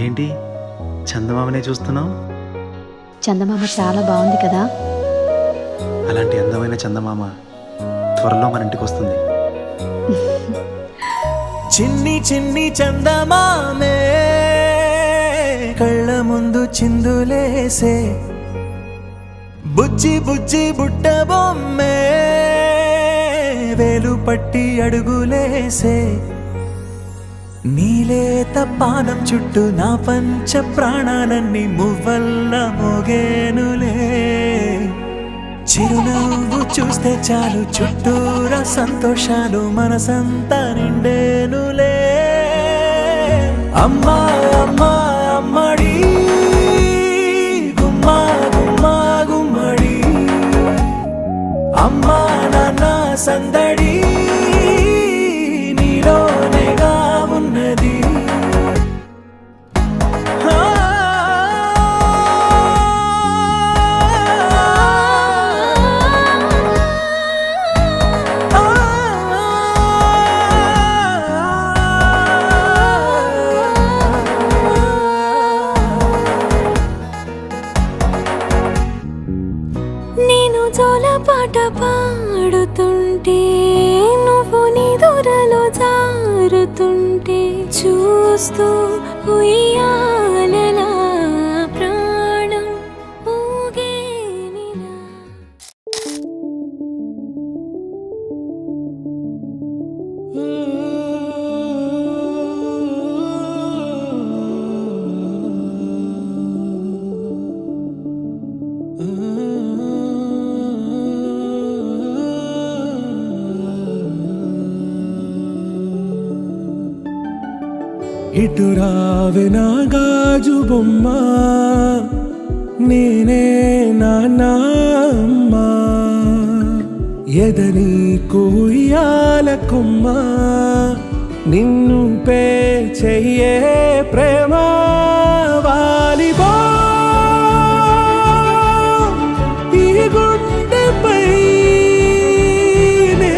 ఏంటి చందమామనే చూస్తున్నావు? చందమామ చాలా బాగుంది కదా. అలాంటి అందమైన చందమామ త్వరలో మన ఇంటికి వస్తుంది. చిన్ని చిన్ని చందమామే కళ్ళ ముందు చిందులేసే, బుజ్జి బుజ్జి బుట్ట బొమ్మే వేలు పట్టి అడుగులేసే, నీలేత పానం చుట్టూ నా పంచ ప్రాణాలన్నీ మువ్వల్ల మోగేనులే. చిరునవ్వు చూస్తే చాలు చుట్టూరా సంతోషాలు మనసంతా నిండేనులే. అమ్మా అమ్మా అమ్మడి గుమ్మా గుమ్మా గుమ్మడి, అమ్మా నాన్న సందడి నీలోనేగా ఉన్నది. నేను జోలపాట పాడుతుంటే, నువ్వు నీ దూరలో జారుతుంటే, చూస్తూ ఉయ్యాలలా ప్రాణం ఊగేనిలా. ఇటు రావే నా గాజు బొమ్మ, నేనే నాన్నమ్మ, ఎదని కొయ్యాల కొమ్మ, నిన్ను పే చెయ్యే ప్రేమ వాలిబో ఈ గుండెపై నే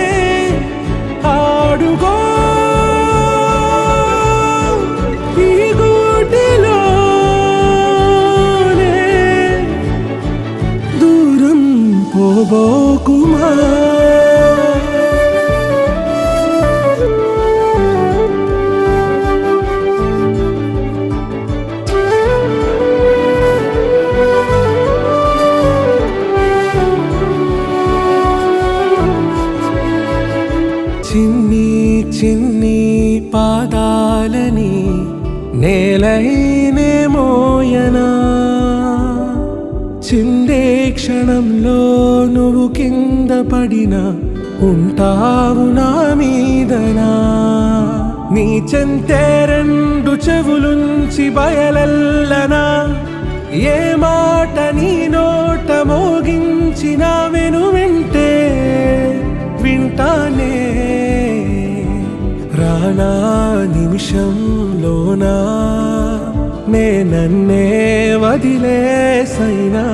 ఆడుగో, పోబోకుమా. చిన్ని చిన్ని పాదాలని నేలైనే మోయనా, చిందే క్షణంలో నువ్వు కింద పడినా ఉంటావు నా మీదనా. నీ చెంతే రెండు చెవులుంచి బయలెల్లనా, ఏ మాట నీ నోట మోగించిన వెను వింటే వింటానే. రానా నిమిషంలోనా నే నన్నే వదిలేసైనా